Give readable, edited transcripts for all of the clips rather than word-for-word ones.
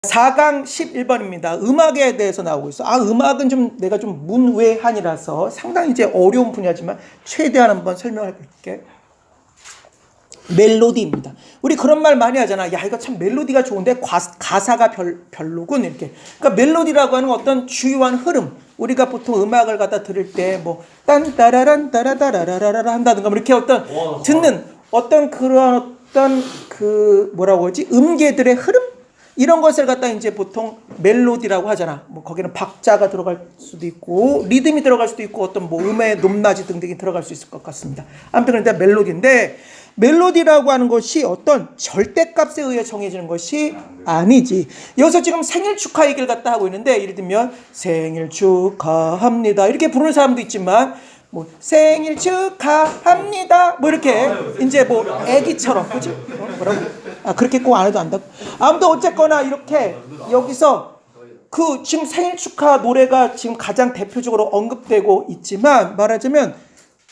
4강 11번입니다. 음악에 대해서 나오고 있어. 음악은 좀 내가 좀 문외한이라서 상당히 이제 어려운 분야지만 최대한 한번 설명해 볼게. 멜로디입니다. 우리 그런 말 많이 하잖아. 야, 이거 참 멜로디가 좋은데 가사가 별로군 이렇게. 그러니까 멜로디라고 하는 어떤 주요한 흐름. 우리가 보통 음악을 갖다 들을 때 뭐 딴따라란 따라따라라라 한다든가 뭐 이렇게 어떤 듣는 어떤 그런 어떤 그 뭐라고 하지? 음계들의 흐름 이런 것을 갖다 이제 보통 멜로디라고 하잖아. 뭐 거기는 박자가 들어갈 수도 있고 리듬이 들어갈 수도 있고 어떤 뭐 음의 높낮이 등등이 들어갈 수 있을 것 같습니다. 아무튼 그런데 멜로디인데 멜로디라고 하는 것이 어떤 절대값에 의해 정해지는 것이 아니지. 여기서 지금 생일 축하 얘기를 갖다 하고 있는데 예를 들면 생일 축하합니다 이렇게 부르는 사람도 있지만 뭐 생일 축하합니다 뭐 이렇게 이제 뭐 애기처럼 그죠? 뭐라고? 그렇게 꼭 안 해도 안다고. 아무튼 어쨌거나 이렇게 여기서 그 지금 생일 축하 노래가 지금 가장 대표적으로 언급되고 있지만 말하자면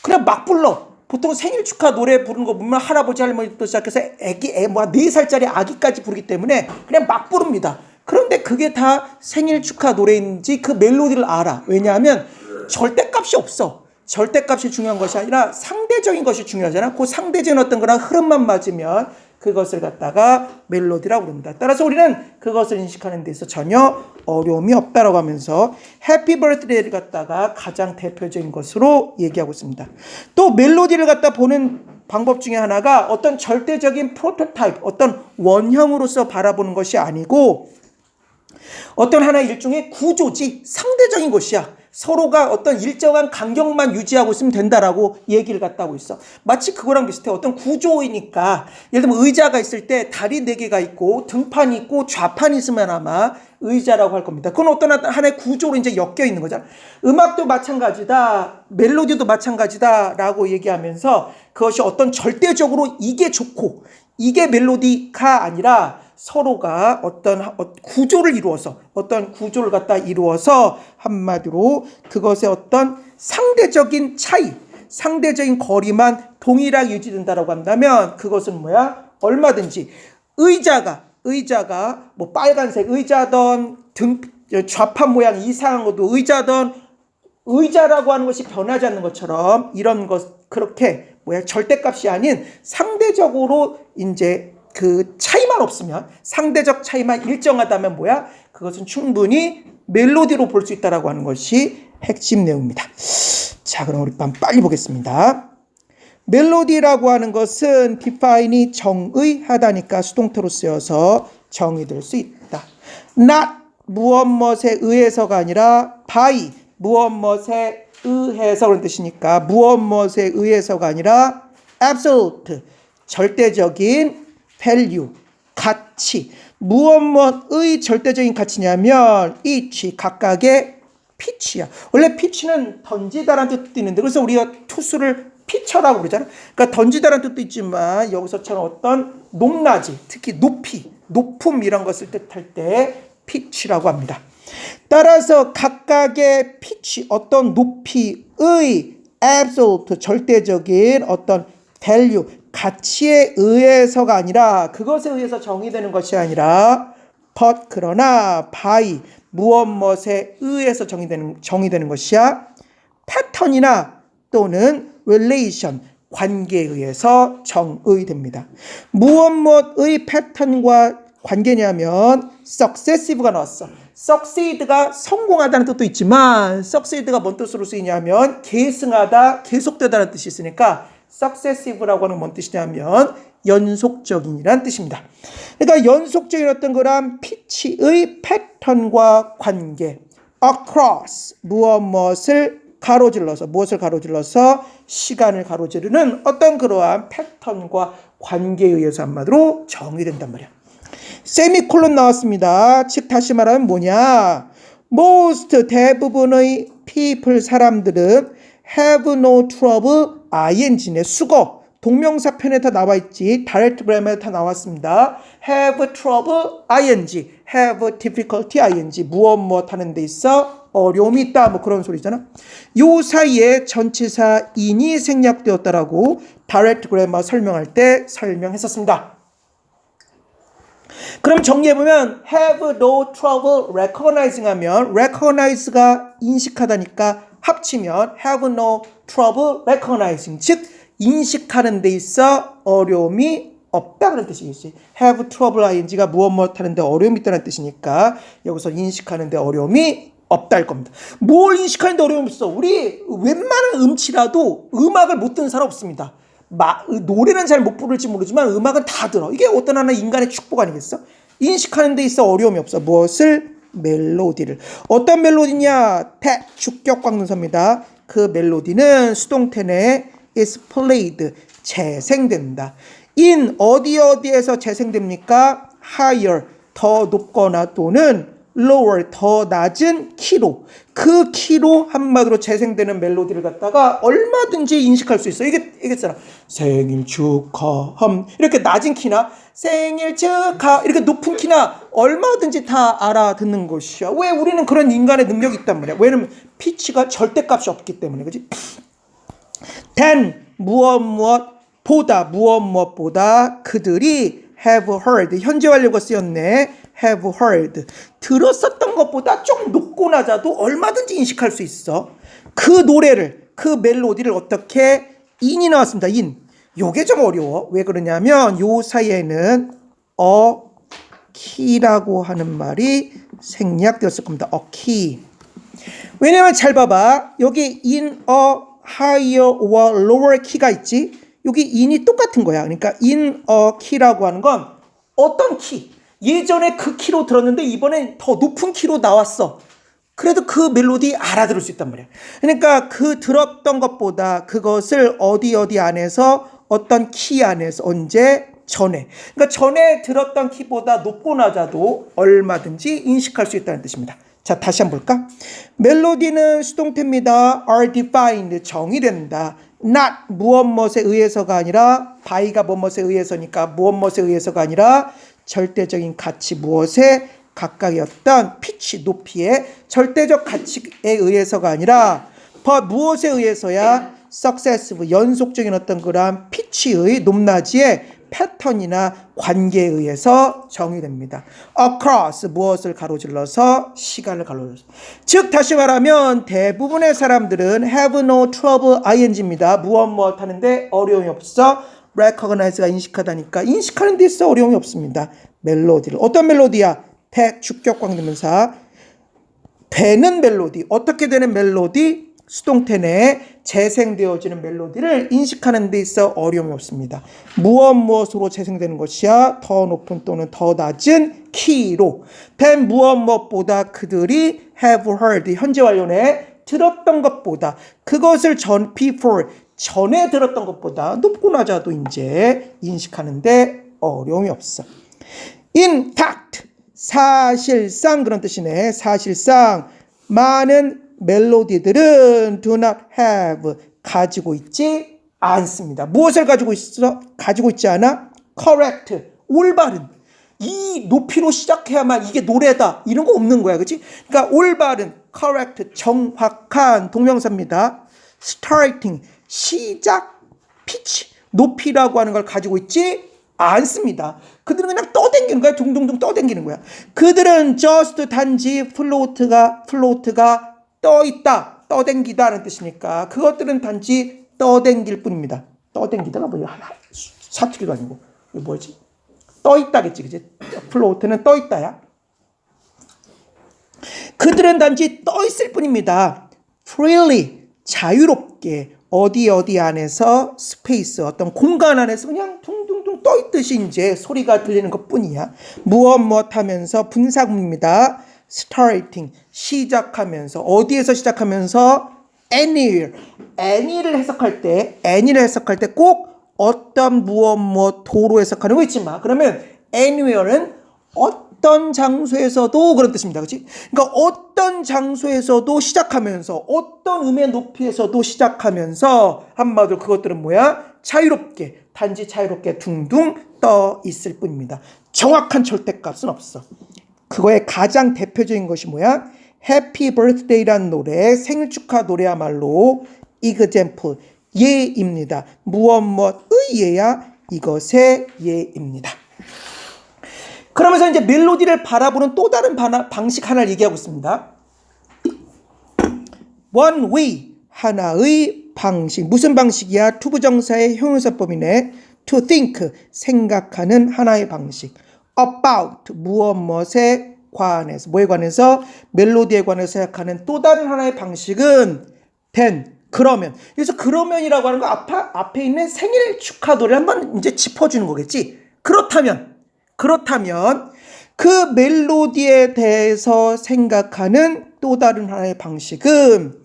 그냥 막 불러. 보통 생일 축하 노래 부르는 거 보면 할아버지 할머니부터 시작해서 애기 4살짜리 아기까지 부르기 때문에 그냥 막 부릅니다. 그런데 그게 다 생일 축하 노래인지 그 멜로디를 알아. 왜냐하면 절대값이 없어. 절대값이 중요한 것이 아니라 상대적인 것이 중요하잖아. 그 상대적인 어떤 거랑 흐름만 맞으면 그것을 갖다가 멜로디라고 부릅니다. 따라서 우리는 그것을 인식하는 데 있어서 전혀 어려움이 없다라고 하면서 해피 버스데이를 갖다가 가장 대표적인 것으로 얘기하고 있습니다. 또 멜로디를 갖다 보는 방법 중에 하나가 어떤 절대적인 프로토타입, 어떤 원형으로서 바라보는 것이 아니고 어떤 하나의 일종의 구조지 상대적인 것이야. 서로가 어떤 일정한 간격만 유지하고 있으면 된다라고 얘기를 갖다 하고 있어. 마치 그거랑 비슷해. 어떤 구조이니까 예를 들면 의자가 있을 때 다리 4개가 있고 등판이 있고 좌판이 있으면 아마 의자라고 할 겁니다. 그건 어떤 하나의 구조로 이제 엮여 있는 거잖아. 음악도 마찬가지다. 멜로디도 마찬가지다라고 얘기하면서 그것이 어떤 절대적으로 이게 좋고 이게 멜로디가 아니라 서로가 어떤 구조를 이루어서 어떤 구조를 갖다 이루어서 한마디로 그것의 어떤 상대적인 차이, 상대적인 거리만 동일하게 유지된다라고 한다면 그것은 뭐야? 얼마든지 의자가 뭐 빨간색 의자든 등 좌판 모양 이상한 것도 의자든 의자라고 하는 것이 변하지 않는 것처럼 이런 것 그렇게 절대값이 아닌 상대적으로 이제 그 차이만 없으면 상대적 차이만 일정하다면 그것은 충분히 멜로디로 볼 수 있다라고 하는 것이 핵심 내용입니다. 자, 그럼 우리 빨리 보겠습니다. 멜로디라고 하는 것은 define이 정의하다니까 수동태로 쓰여서 정의될 수 있다. not 무엇에 의해서가 아니라 by 무엇에 의해서 그런 뜻이니까 무엇에 의해서가 아니라 absolute 절대적인 value 가치 무엇의 절대적인 가치냐면 each 각각의 피치야. 원래 피치는 던지다라는 뜻도 있는데 그래서 우리가 투수를 피처라고 그러잖아. 그러니까 던지다라는 뜻도 있지만 여기서처럼 어떤 높낮이 특히 높음 이런 것을 뜻할 때 피치라고 합니다. 따라서 각각의 피치 어떤 높이의 absolute 절대적인 어떤 value 가치에 의해서가 아니라 그것에 의해서 정의되는 것이 아니라 but 그러나 by 무엇에 의해서 정의되는 것이야. 패턴이나 또는 relation 관계에 의해서 정의됩니다. 무엇의 패턴과 관계냐면 successive가 나왔어. succeed가 성공하다는 뜻도 있지만 succeed가 뭔 뜻으로 쓰이냐면 계승하다, 계속되다는 뜻이 있으니까 successive라고 하는 뭔 뜻이냐면 연속적인이란 뜻입니다. 그러니까 연속적인 어떤 그런 피치의 패턴과 관계 across 무엇을 가로질러서 시간을 가로지르는 어떤 그러한 패턴과 관계에 의해서 한마디로 정의된단 말이야. 세미콜론 나왔습니다. 즉 다시 말하면 뭐냐? most 대부분의 people 사람들은 have no trouble ing네 수거 동명사 편에 다 나와 있지 direct grammar에 다 나왔습니다. have trouble ing have difficulty ing 무엇 하는 데 있어 어려움이 있다 뭐 그런 소리잖아. 요 사이에 전치사 in이 생략되었다라고 direct grammar 설명할 때 설명했었습니다. 그럼 정리해보면 have no trouble recognizing 하면 recognize가 인식하다니까 합치면 have no trouble recognizing, 즉 인식하는 데 있어 어려움이 없다 그런 뜻이겠지. have trouble ing가 무엇 하는데 어려움이 있다는 뜻이니까 여기서 인식하는 데 어려움이 없다 할 겁니다. 뭘 인식하는 데 어려움이 있어? 우리 웬만한 음치라도 음악을 못 듣는 사람 없습니다. 노래는 잘 못 부를지 모르지만 음악은 다 들어. 이게 어떤 하나 인간의 축복 아니겠어? 인식하는 데 있어 어려움이 없어. 무엇을? 멜로디를. 어떤 멜로디냐? 주격광능사입니다. 그 멜로디는 수동태내 is played, 재생된다. in 어디에서 재생됩니까? higher, 더 높거나 또는 lower, 더 낮은 키로. 그 키로 한마디로 재생되는 멜로디를 갖다가 얼마든지 인식할 수 있어. 이게 있잖아. 생일 축하함. 이렇게 낮은 키나 생일 축하 이렇게 높은 키나 얼마든지 다 알아듣는 것이야. 왜? 우리는 그런 인간의 능력이 있단 말이야. 왜냐면 피치가 절대값이 없기 때문에. 그렇지? 무엇보다 그들이 have heard, 현재 완료가 쓰였네. have heard, 들었었던 것보다 좀 높고 낮아도 얼마든지 인식할 수 있어. 그 노래를, 그 멜로디를 어떻게? in이 나왔습니다. in. 요게 좀 어려워. 왜 그러냐면 요 사이에는 key라고 하는 말이 생략되었을 겁니다. key. 왜냐면 잘 봐봐. 여기 in a higher or lower key가 있지. 여기 in이 똑같은 거야. 그러니까 in a key라고 하는 건 어떤 키. 예전에 그 키로 들었는데 이번엔 더 높은 키로 나왔어. 그래도 그 멜로디 알아들을 수 있단 말이야. 그러니까 그 들었던 것보다 그것을 어디 안에서 어떤 키 안에서 언제? 전에. 그러니까 전에 들었던 키보다 높고 낮아도 얼마든지 인식할 수 있다는 뜻입니다. 자, 다시 한번 볼까? 멜로디는 수동태입니다. are defined, 정의된다. not 무엇에 의해서가 아니라 by가 무엇에 의해서니까 무엇에 의해서가 아니라 절대적인 가치 무엇에 각각의 어떤 피치 높이의 절대적 가치에 의해서가 아니라 but 무엇에 의해서야? successive 연속적인 어떤 그러한 피치의 높낮이의 패턴이나 관계에 의해서 정의됩니다. across 무엇을 가로질러서 시간을 가로질러서. 즉 다시 말하면 대부분의 사람들은 have no trouble ing입니다. 무엇 하는데 어려움이 없어. recognize가 인식하다니까 인식하는 데 있어 어려움이 없습니다. 멜로디를. 어떤 멜로디야? 주격광대명사. 되는 멜로디. 어떻게 되는 멜로디? 수동태 내에 재생되어지는 멜로디를 인식하는 데 있어 어려움이 없습니다. 무엇으로 재생되는 것이야? 더 높은 또는 더 낮은 키로. 무엇보다 그들이 have heard, 현재 완료네 들었던 것보다 그것을 before, 전에 들었던 것보다 높고 낮아도 이제 인식하는데 어려움이 없어. In fact, 사실상 그런 뜻이네. 사실상 많은 멜로디들은 do not have, 가지고 있지 않습니다. 무엇을 가지고 있어? 가지고 있지 않아? correct, 올바른. 이 높이로 시작해야만 이게 노래다. 이런 거 없는 거야. 그치? 그러니까 올바른, correct, 정확한 동명사입니다. starting, 시작, pitch, 높이라고 하는 걸 가지고 있지 않습니다. 그들은 그냥 떠댕기는 거야. 둥둥둥 떠댕기는 거야. 그들은 just 단지 float가 떠있다, 떠댕기다는 뜻이니까 그것들은 단지 떠댕길 뿐입니다. 떠댕기다가 뭐야? 사투리가 아니고 이거 뭐지? 떠있다겠지, 그치? float는 떠있다야. 그들은 단지 떠있을 뿐입니다. freely, 자유롭게 어디 안에서 스페이스, 어떤 공간 안에서 그냥 둥둥둥 떠있듯이 이제 소리가 들리는 것 뿐이야. 무엇 하면서 분사구문입니다. starting, 시작하면서. 어디에서 시작하면서? any를 해석할 때 꼭 어떤 무엇 도로 해석하는 거 있지 마. 그러면 anywhere는 어떤 장소에서도 그런 뜻입니다. 그렇지? 그러니까 어떤 장소에서도 시작하면서 어떤 음의 높이에서도 시작하면서 한마디로 그것들은 뭐야? 자유롭게, 단지 자유롭게 둥둥 떠 있을 뿐입니다. 정확한 절대값은 없어. 그거의 가장 대표적인 것이 뭐야? Happy Birthday라는 노래, 생일 축하 노래야말로 example, 예입니다. 무엇의 예야? 이것의 예입니다. 그러면서 이제 멜로디를 바라보는 또 다른 방식 하나를 얘기하고 있습니다. One way, 하나의 방식. 무슨 방식이야? 투부정사의 형용사법이네. To think, 생각하는 하나의 방식. About, 무엇에 관해서. 뭐에 관해서? 멜로디에 관해서 생각하는 또 다른 하나의 방식은 then, 그러면. 그래서 그러면이라고 하는 거 앞에 있는 생일 축하 노래를 한번 이제 짚어주는 거겠지. 그렇다면 그 멜로디에 대해서 생각하는 또 다른 하나의 방식은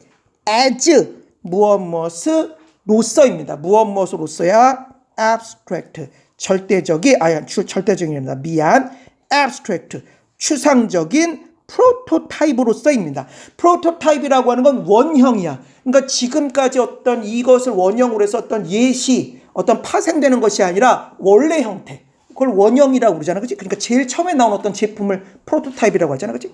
as, 무엇으로서입니다. 무엇으로서야? abstract, 절대적이랍니다. 미안. abstract, 추상적인 프로토타입으로서입니다. 프로토타입이라고 하는 건 원형이야. 그러니까 지금까지 어떤 이것을 원형으로 해서 어떤 예시, 어떤 파생되는 것이 아니라 원래 형태. 그걸 원형이라고 그러잖아. 그치? 그러니까 제일 처음에 나온 어떤 제품을 프로토타입이라고 하잖아. 그치?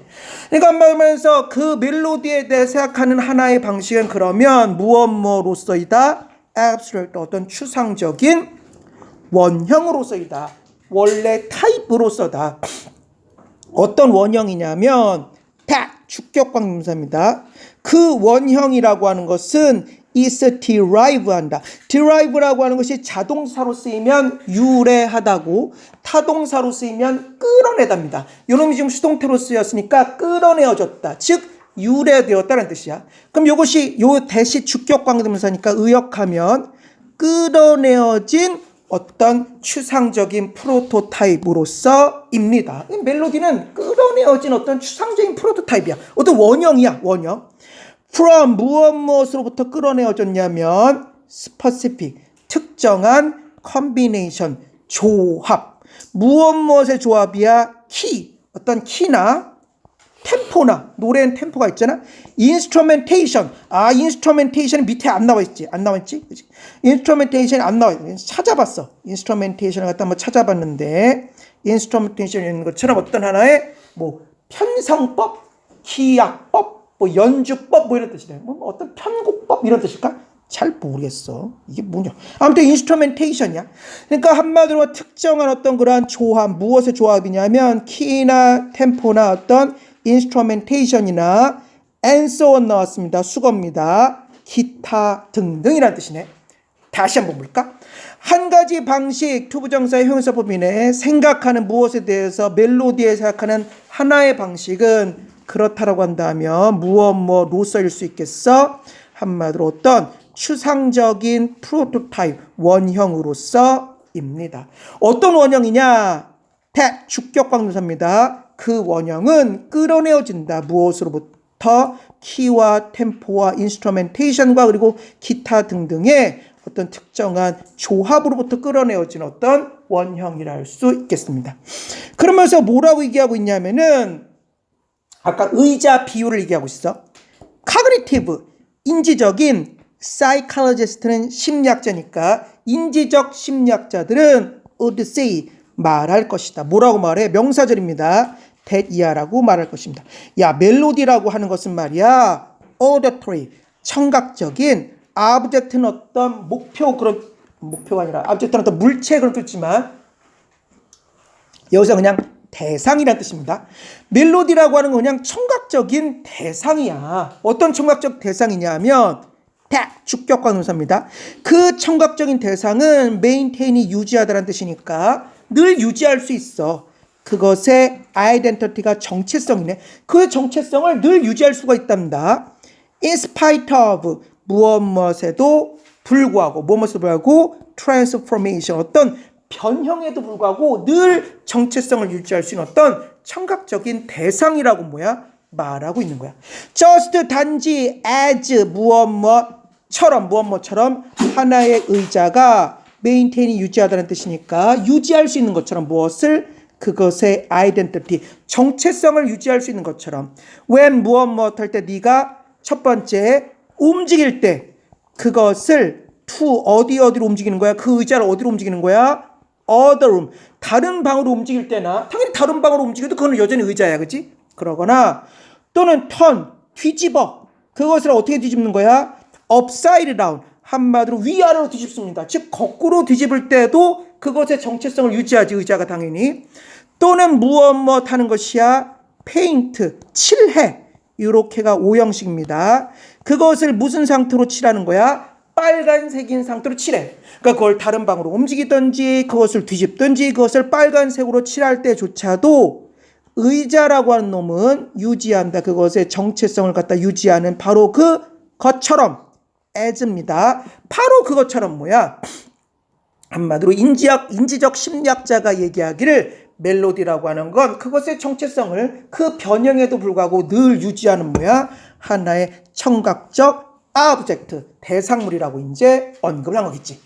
그러니까 말하면서 그 멜로디에 대해 생각하는 하나의 방식은 그러면 무엇으로서이다? abstract, 어떤 추상적인 원형으로서이다. 원래 타입으로서다. 어떤 원형이냐면 주격관계명사입니다. 그 원형이라고 하는 것은 is derive 한다. derive라고 하는 것이 자동사로 쓰이면 유래하다고, 타동사로 쓰이면 끌어내답니다. 요놈이 지금 수동태로 쓰였으니까 끌어내어졌다. 즉 유래되었다는 뜻이야. 그럼 이것이 요 대시 주격관계명사니까 의역하면 끌어내어진 어떤 추상적인 프로토타입으로서입니다. 멜로디는 끌어내어진 어떤 추상적인 프로토타입이야. 어떤 원형이야, 원형. from 무엇으로부터 끌어내어졌냐면 specific, 특정한 combination, 조합. 무엇의 조합이야? 키, 어떤 키나 템포나, 노래엔 템포가 있잖아. 인스트루멘테이션. 인스트루멘테이션이 밑에 안 나와 있지. 안 나와 있지? 그치? 인스트루멘테이션이 안 나와 있지. 찾아봤어. 인스트루멘테이션을 갖다 한번 찾아봤는데, 인스트루멘테이션이 있는 것처럼 어떤 하나의 편성법, 기악법, 연주법 이런 뜻이래. 어떤 편곡법 이런 뜻일까? 잘 모르겠어. 이게 뭐냐. 아무튼 인스트루멘테이션이야. 그러니까 한마디로 특정한 어떤 그러한 조합, 무엇의 조합이냐면 키나 템포나 어떤 인스트루멘테이션이나 and so on 나왔습니다. 수거입니다. 기타 등등이라는 뜻이네. 다시 한번 볼까? 한 가지 방식, 투부정사의 형용사법이네. 생각하는 무엇에 대해서 멜로디에 생각하는 하나의 방식은 그렇다라고 한다면 무엇로서일 수 있겠어? 한마디로 어떤 추상적인 프로토타입, 원형으로서입니다. 어떤 원형이냐? 주격관계명사입니다. 그 원형은 끌어내어진다. 무엇으로부터? 키와 템포와 인스트루멘테이션과 그리고 기타 등등의 어떤 특정한 조합으로부터 끌어내어진 어떤 원형이라 할 수 있겠습니다. 그러면서 뭐라고 얘기하고 있냐면은 아까 의자 비유를 얘기하고 있어. cognitive, 인지적인, psychologist는 심리학자니까 인지적 심리학자들은 would say, 말할 것이다. 뭐라고 말해? 명사절입니다. that 이하라고 말할 것입니다. 야, 멜로디라고 하는 것은 말이야 auditory, 청각적인, object는 어떤 목표가 아니라 object는 어떤 물체 그런 뜻이지만 여기서 그냥 대상이라는 뜻입니다. 멜로디라고 하는 건 그냥 청각적인 대상이야. 어떤 청각적 대상이냐 하면 주격관계명사입니다. 그 청각적인 대상은 maintain이 유지하다라는 뜻이니까 늘 유지할 수 있어. 그것의 identity가 정체성이네. 그 정체성을 늘 유지할 수가 있답니다. in spite of, 무엇에도 불구하고, transformation, 어떤 변형에도 불구하고 늘 정체성을 유지할 수 있는 어떤 청각적인 대상이라고 말하고 있는 거야. just, 단지, as, 무엇처럼 하나의 의자가 maintain이 유지하다는 뜻이니까 유지할 수 있는 것처럼 무엇을? 그것의 identity, 정체성을 유지할 수 있는 것처럼 when 할 때 네가 첫 번째 움직일 때 그것을 to 어디로 움직이는 거야? 그 의자를 어디로 움직이는 거야? other room, 다른 방으로 움직일 때나 당연히 다른 방으로 움직여도 그건 여전히 의자야. 그치? 그러거나 또는 turn, 뒤집어, 그것을 어떻게 뒤집는 거야? upside down, 한마디로 위아래로 뒤집습니다. 즉 거꾸로 뒤집을 때도 그것의 정체성을 유지하지, 의자가 당연히. 또는 무엇 하는 것이야? 페인트, 칠해. 이렇게가 오형식입니다. 그것을 무슨 상태로 칠하는 거야? 빨간색인 상태로 칠해. 그러니까 그걸 다른 방으로 움직이든지 그것을 뒤집든지 그것을 빨간색으로 칠할 때조차도 의자라고 하는 놈은 유지한다. 그것의 정체성을 갖다 유지하는 바로 그것처럼 as입니다. 바로 그것처럼 뭐야? 한마디로 인지적 심리학자가 얘기하기를 멜로디라고 하는 건 그것의 정체성을 그 변형에도 불구하고 늘 유지하는 뭐야? 하나의 청각적 오브젝트, 대상물이라고 이제 언급을 한 거겠지.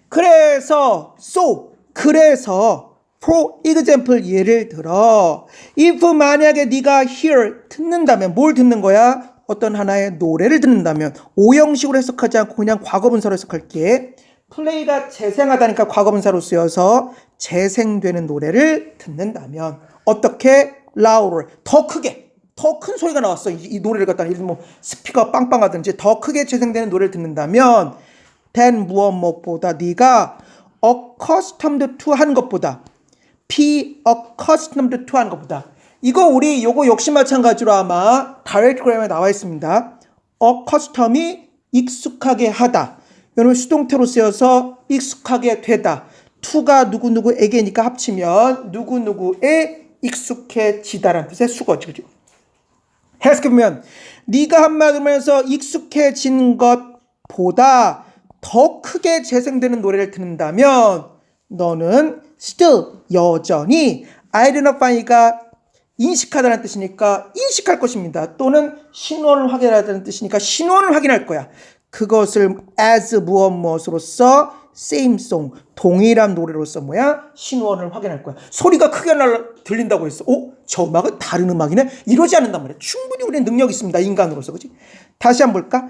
그래서 for example 예를 들어 if 만약에 네가 hear 듣는다면 뭘 듣는 거야? 어떤 하나의 노래를 듣는다면 오형식으로 해석하지 않고 그냥 과거분사로 해석할게. play가 재생하다니까 과거분사로 쓰여서 재생되는 노래를 듣는다면 어떻게? louder, 더 크게, 더 큰 소리가 나왔어. 이 노래를 갖다 예를 들면 스피커 빵빵하든지 더 크게 재생되는 노래를 듣는다면 then 무엇보다 네가 accustomed to 하는 것보다 be accustomed to 하는 것보다 이거 우리 요거 역시 마찬가지로 아마 다이렉트 그래머에 나와 있습니다. accustom이 익숙하게 하다. 여러분 수동태로 쓰여서 익숙하게 되다. to가 누구누구에게니까 합치면 누구누구에 익숙해지다라는 뜻의 수거지. 그죠? 해석해보면 네가 한마디로 해서 익숙해진 것보다 더 크게 재생되는 노래를 듣는다면 너는 still 여전히 identify가 인식하다는 뜻이니까 인식할 것입니다. 또는 신원을 확인하다는 뜻이니까 신원을 확인할 거야. 그것을 as 무엇으로써 same song 동일한 노래로서 뭐야? 신원을 확인할 거야. 소리가 크게 들린다고 했어. 저 음악은 다른 음악이네? 이러지 않는단 말이야. 충분히 우리는 능력이 있습니다. 인간으로서. 그치? 다시 한번 볼까?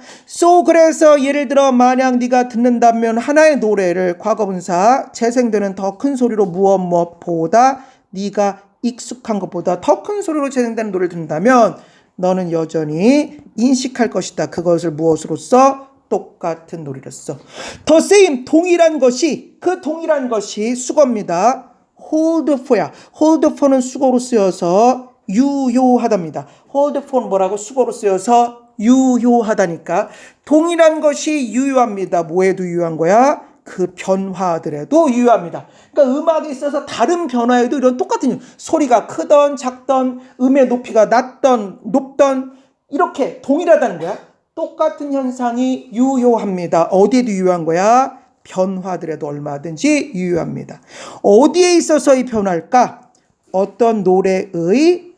그래서 예를 들어 만약 네가 듣는다면 하나의 노래를 과거분사 재생되는 더 큰 소리로 무엇보다 네가 익숙한 것보다 더 큰 소리로 재생되는 노래를 듣는다면 너는 여전히 인식할 것이다. 그것을 무엇으로써? 똑같은 노래로서. The same, 동일한 것이, 그 동일한 것이 수거입니다. hold for야. hold for는 수거로 쓰여서 유효하답니다. hold for는 뭐라고? 수거로 쓰여서 유효하다니까. 동일한 것이 유효합니다. 뭐에도 유효한 거야? 그 변화들에도 유효합니다. 그러니까 음악에 있어서 다른 변화에도 이런 똑같은 소리가 크던 작던 음의 높이가 낮던 높던 이렇게 동일하다는 거야. 똑같은 현상이 유효합니다. 어디에도 유효한 거야? 변화들에도 얼마든지 유효합니다. 어디에 있어서 이 변화일까? 어떤 노래의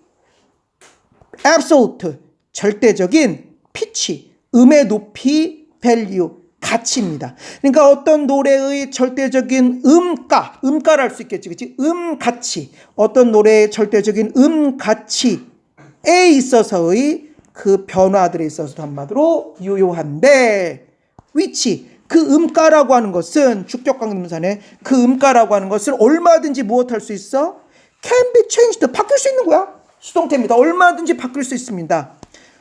absolute, 절대적인 피치, 음의 높이, value, 가치입니다. 그러니까 어떤 노래의 절대적인 음가를 할 수 있겠지, 그치? 가치, 어떤 노래의 절대적인 가치에 있어서의 그 변화들에 있어서 한마디로 유효한데 위치, 그 음가라고 하는 것은 주격강동사네. 그 음가라고 하는 것을 얼마든지 무엇할 수 있어? can be changed, 바뀔 수 있는 거야. 수동태입니다. 얼마든지 바뀔 수 있습니다.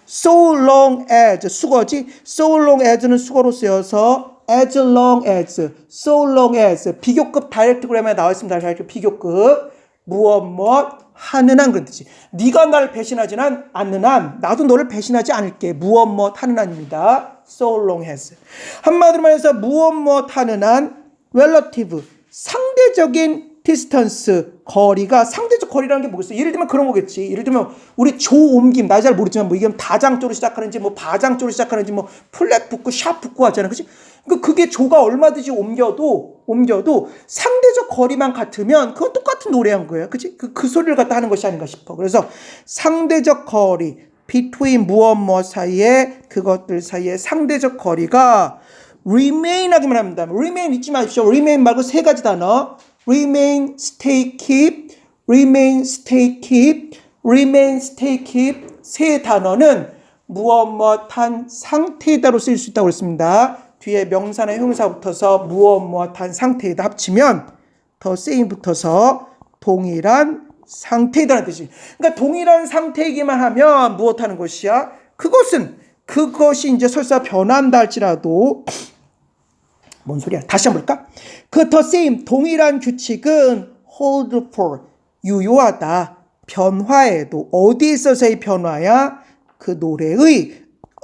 so long as, 수거지. so long as는 수거로 쓰여서 as long as, so long as 비교급 다이렉트 그래머에 나와 있습니다. 다이렉트 비교급 무엇 하는 한 그런 뜻이. 네가 나를 배신하지는 않는 한 나도 너를 배신하지 않을게. 무엇 하는 한입니다. so long as. 한마디로 말해서 무엇 하는 한 relative, 상대적인 distance, 거리가 상대적 거리라는 게 뭐겠어? 예를 들면 그런 거겠지. 예를 들면 우리 조옮김, 나 잘 모르지만 뭐 이게 다장조로 시작하는지 뭐 바장조로 시작하는지 뭐 플랫 붙고 샵 붙고 하잖아. 그치? 그러니까 그게 조가 얼마든지 옮겨도 상대적 거리만 같으면 그건 똑같은 노래한 거예요. 그치? 그 소리를 갖다 하는 것이 아닌가 싶어. 그래서 상대적 거리, between 무엇 사이에, 그것들 사이에 상대적 거리가 remain 하기만 합니다. remain 잊지 마십시오. remain 말고 세 가지 단어. remain, stay, keep, remain, stay, keep, remain, stay, keep 세 단어는 무엇한 상태이다로 쓰일 수 있다고 했습니다. 뒤에 명사나 형용사 붙어서 무엇한 상태이다 합치면 더 same 붙어서 동일한 상태이다라는 뜻이. 그러니까 동일한 상태이기만 하면 무엇하는 것이야? 그것이 이제 설사 변한다 할지라도 뭔 소리야? 다시 한번 볼까? 그 the same, 동일한 규칙은 hold for 유효하다. 변화에도 어디에 있어서의 변화야? 그 노래의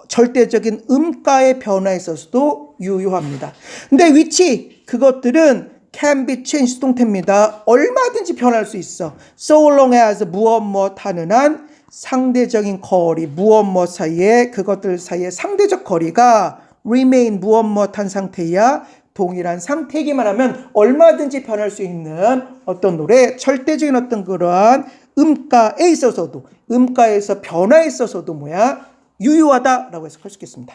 절대적인 음가의 변화에 있어서도 유효합니다. 근데 which 그것들은 can be changed 수동태입니다. 얼마든지 변할 수 있어. So long as 무엇 하는 한 상대적인 거리 무엇 사이에 그것들 사이에 상대적 거리가 remain 무엇 한 상태야 동일한 상태이기만 하면 얼마든지 변할 수 있는 어떤 노래 절대적인 어떤 그러한 음가에 있어서도 음가에서 변화에 있어서도 유효하다라고 해석할 수 있겠습니다.